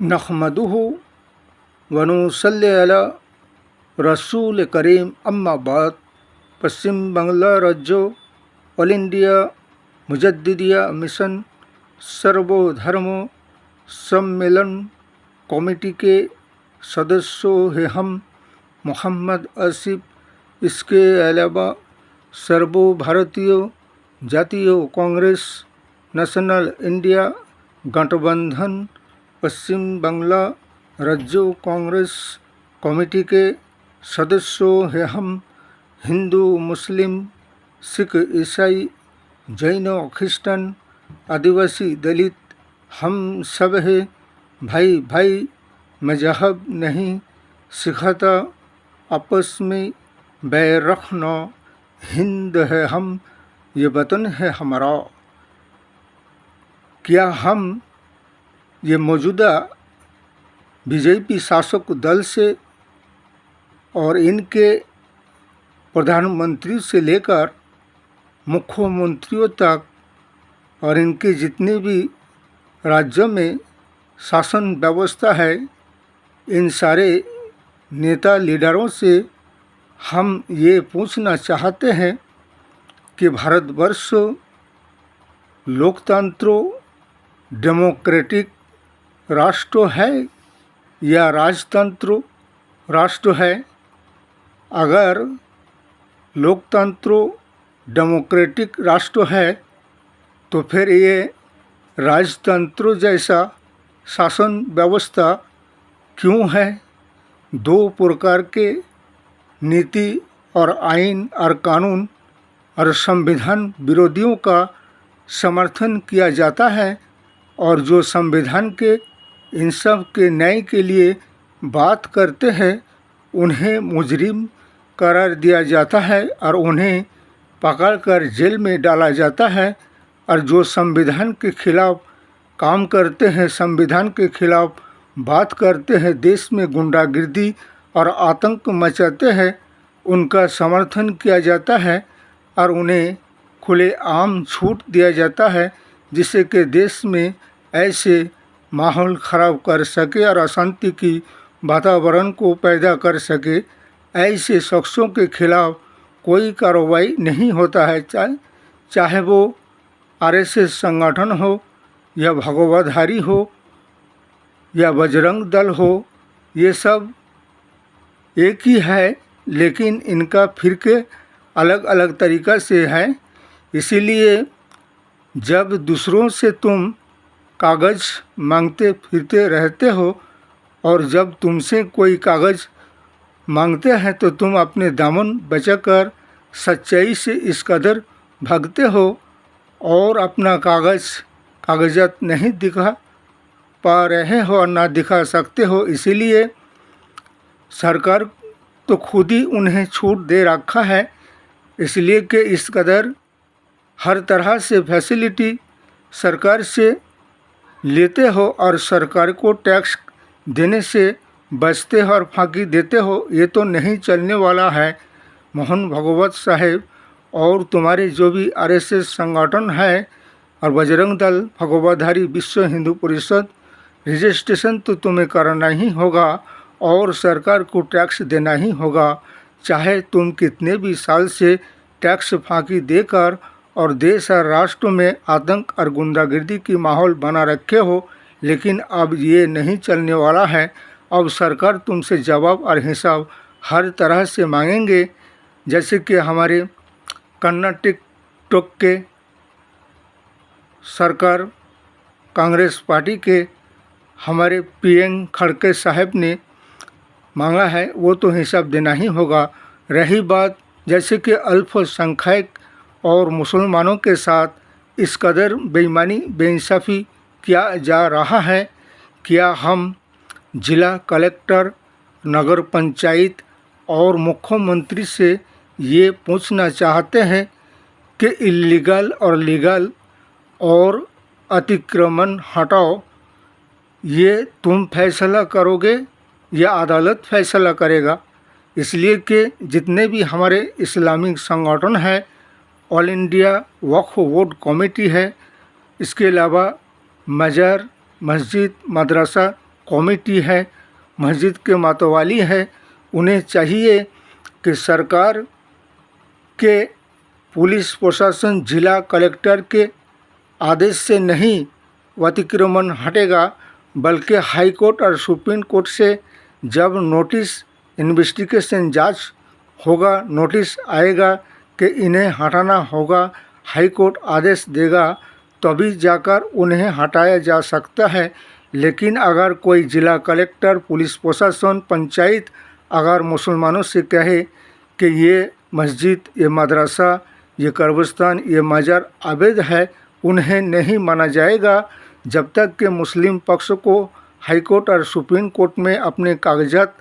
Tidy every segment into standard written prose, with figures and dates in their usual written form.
नहमदुहु व नुसल्ली अला रसूल करीम अम्मा बाद। पश्चिम बंगला राज्य ऑल इंडिया मुजद्दिदिया मिशन सर्वधर्म सम्मेलन कमेटी के सदस्यों हैं हम मोहम्मद आसिफ। इसके अलावा सर्व भारतीय जातीय कांग्रेस नेशनल इंडिया गठबंधन पश्चिम बंगला राज्य कांग्रेस कमेटी के सदस्यों हैं हम हिंदू मुस्लिम सिख ईसाई जैन क्रिश्चन आदिवासी दलित हम सब है भाई भाई। मजहब नहीं सिखाता आपस में बैर रखना। हिंद है हम ये वतन है हमारा। क्या हम ये मौजूदा बीजेपी शासक दल से और इनके प्रधानमंत्री से लेकर मुख्यमंत्रियों तक और इनके जितने भी राज्यों में शासन व्यवस्था है, इन सारे नेता लीडरों से हम ये पूछना चाहते हैं कि भारतवर्ष लोकतंत्र डेमोक्रेटिक राष्ट्र है या राजतंत्र राष्ट्र है। अगर लोकतंत्र डेमोक्रेटिक राष्ट्र है तो फिर ये राजतंत्र जैसा शासन व्यवस्था क्यों है? दो प्रकार के नीति और आइन और कानून और संविधान विरोधियों का समर्थन किया जाता है और जो संविधान के इन सब के न्याय के लिए बात करते हैं उन्हें मुजरिम करार दिया जाता है और उन्हें पकड़कर जेल में डाला जाता है। और जो संविधान के खिलाफ काम करते हैं, संविधान के खिलाफ बात करते हैं, देश में गुंडागिर्दी और आतंक मचाते हैं, उनका समर्थन किया जाता है और उन्हें खुलेआम छूट दिया जाता है जिससे कि देश में ऐसे माहौल ख़राब कर सके और अशांति की वातावरण को पैदा कर सके। ऐसे शख्सों के खिलाफ कोई कार्रवाई नहीं होता है, चाहे वो आरएसएस संगठन हो या भगवाधारी हो या बजरंग दल हो। ये सब एक ही है, लेकिन इनका फिरके अलग अलग तरीक़ा से है। इसीलिए जब दूसरों से तुम कागज़ मांगते फिरते रहते हो और जब तुमसे कोई कागज़ मांगते हैं तो तुम अपने दामन बचाकर सच्चाई से इस कदर भागते हो और अपना कागजात नहीं दिखा पा रहे हो और ना दिखा सकते हो। इसीलिए सरकार तो खुद ही उन्हें छूट दे रखा है, इसलिए कि इस कदर हर तरह से फैसिलिटी सरकार से लेते हो और सरकार को टैक्स देने से बचते हो और फांकी देते हो। ये तो नहीं चलने वाला है मोहन भागवत साहेब। और तुम्हारे जो भी आरएसएस संगठन है और बजरंग दल भगवाधारी विश्व हिंदू परिषद, रजिस्ट्रेशन तो तुम्हें करना ही होगा और सरकार को टैक्स देना ही होगा, चाहे तुम कितने भी साल से टैक्स फांकी देकर और देश और राष्ट्र में आतंक और गुंडागिर्दी की माहौल बना रखे हो। लेकिन अब ये नहीं चलने वाला है। अब सरकार तुमसे जवाब और हिसाब हर तरह से मांगेंगे। जैसे कि हमारे कर्नाटक के सरकार कांग्रेस पार्टी के हमारे पीएन खड़गे साहब ने मांगा है, वो तो हिसाब देना ही होगा। रही बात जैसे कि अल्पसंख्यक और मुसलमानों के साथ इस कदर बेईमानी बेइंसाफ़ी किया जा रहा है, क्या हम जिला कलेक्टर, नगर पंचायत और मुख्यमंत्री से ये पूछना चाहते हैं कि इल्लीगल और लीगल और अतिक्रमण हटाओ, ये तुम फैसला करोगे या अदालत फैसला करेगा? इसलिए कि जितने भी हमारे इस्लामिक संगठन हैं, ऑल इंडिया वक्फ बोर्ड कमेटी है, इसके अलावा मज़ार, मस्जिद, मदरसा कमेटी है, मस्जिद के मतवाली है, उन्हें चाहिए कि सरकार के पुलिस प्रशासन जिला कलेक्टर के आदेश से नहीं अतिक्रमण हटेगा, बल्कि हाई कोर्ट और सुप्रीम कोर्ट से जब नोटिस इन्वेस्टिगेशन जांच होगा, नोटिस आएगा कि इन्हें हटाना होगा, हाई कोर्ट आदेश देगा, तभी जाकर उन्हें हटाया जा सकता है। लेकिन अगर कोई जिला कलेक्टर, पुलिस प्रशासन, पंचायत अगर मुसलमानों से कहे कि ये मस्जिद, ये मदरसा, ये कब्रिस्तान, ये मज़ार अवैध है, उन्हें नहीं माना जाएगा। जब तक कि मुस्लिम पक्ष को हाई कोर्ट और सुप्रीम कोर्ट में अपने कागजात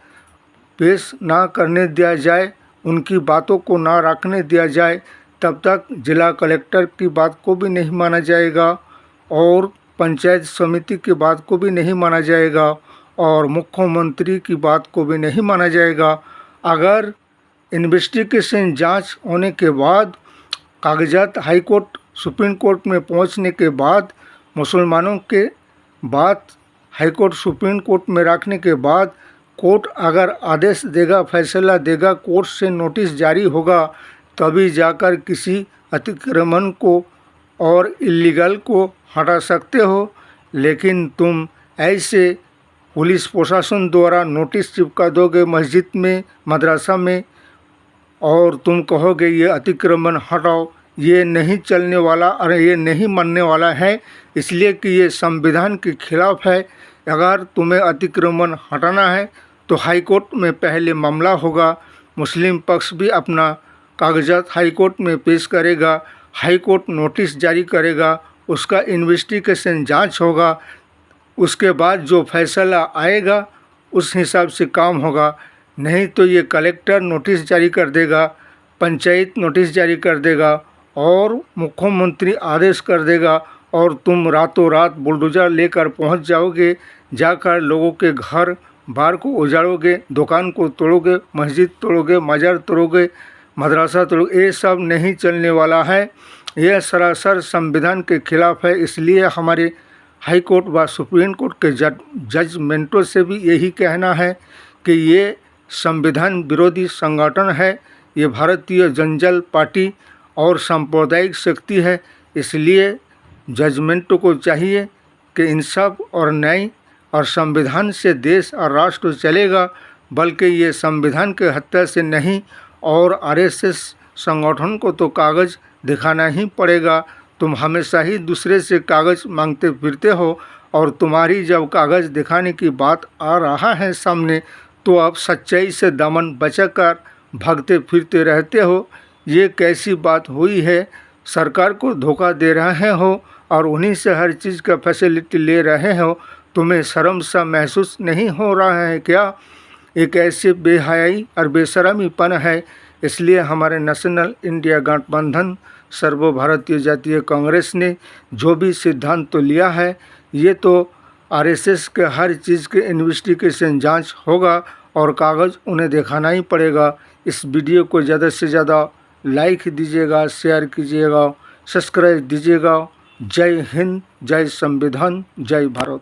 पेश ना करने दिया जाए, उनकी बातों को ना रखने दिया जाए, तब तक जिला कलेक्टर की बात को भी नहीं माना जाएगा और पंचायत समिति की बात को भी नहीं माना जाएगा और मुख्यमंत्री की बात को भी नहीं माना जाएगा। अगर इन्वेस्टिगेशन जांच होने के बाद कागजात हाई कोर्ट, सुप्रीम कोर्ट में पहुंचने के बाद मुसलमानों के बात हाई कोर्ट, सुप्रीम कोर्ट में रखने के बाद कोर्ट अगर आदेश देगा, फैसला देगा, कोर्ट से नोटिस जारी होगा, तभी जाकर किसी अतिक्रमण को और इल्लीगल को हटा सकते हो। लेकिन तुम ऐसे पुलिस प्रशासन द्वारा नोटिस चिपका दोगे मस्जिद में, मदरसा में, और तुम कहोगे ये अतिक्रमण हटाओ, ये नहीं चलने वाला और ये नहीं मानने वाला है, इसलिए कि ये संविधान के खिलाफ है। अगर तुम्हें अतिक्रमण हटाना है तो हाई कोर्ट में पहले मामला होगा, मुस्लिम पक्ष भी अपना कागजात हाई कोर्ट में पेश करेगा, हाई कोर्ट नोटिस जारी करेगा, उसका इन्वेस्टिगेशन जांच होगा, उसके बाद जो फैसला आएगा उस हिसाब से काम होगा। नहीं तो ये कलेक्टर नोटिस जारी कर देगा, पंचायत नोटिस जारी कर देगा और मुख्यमंत्री आदेश कर देगा और तुम रातों रात बुलडोजर लेकर पहुंच जाओगे, जाकर लोगों के घर बार को उजाड़ोगे, दुकान को तोड़ोगे, मस्जिद तोड़ोगे, मज़ार तोड़ोगे, मदरसा तोड़ोगे। ये सब नहीं चलने वाला है, यह सरासर संविधान के खिलाफ है। इसलिए हमारे हाई कोर्ट व सुप्रीम कोर्ट के जजमेंटों से भी यही कहना है कि ये संविधान विरोधी संगठन है, ये भारतीय जनता पार्टी और सांप्रदायिक शक्ति है। इसलिए जजमेंटों को चाहिए कि इंसाफ और न्याय और संविधान से देश और राष्ट्र चलेगा, बल्कि ये संविधान के हत्या से नहीं। और आरएसएस संगठन को तो कागज़ दिखाना ही पड़ेगा। तुम हमेशा ही दूसरे से कागज़ मांगते फिरते हो और तुम्हारी जब कागज़ दिखाने की बात आ रहा है सामने, तो अब सच्चाई से दामन बचाकर भागते फिरते रहते हो। ये कैसी बात हुई है? सरकार को धोखा दे रहे हो और उन्हीं से हर चीज़ का फैसिलिटी ले रहे हो। तुम्हें शर्म सा महसूस नहीं हो रहा है क्या? एक ऐसे बेहयाई और बेशरमीपन है। इसलिए हमारे नेशनल इंडिया गठबंधन सर्वभारतीय जातीय कांग्रेस ने जो भी सिद्धांत तो लिया है, ये तो आरएसएस के हर चीज़ के इन्वेस्टिगेशन जांच होगा और कागज़ उन्हें दिखाना ही पड़ेगा। इस वीडियो को ज़्यादा से ज़्यादा लाइक दीजिएगा, शेयर कीजिएगा, सब्सक्राइब दीजिएगा। जय हिंद, जय संविधान, जय भारत।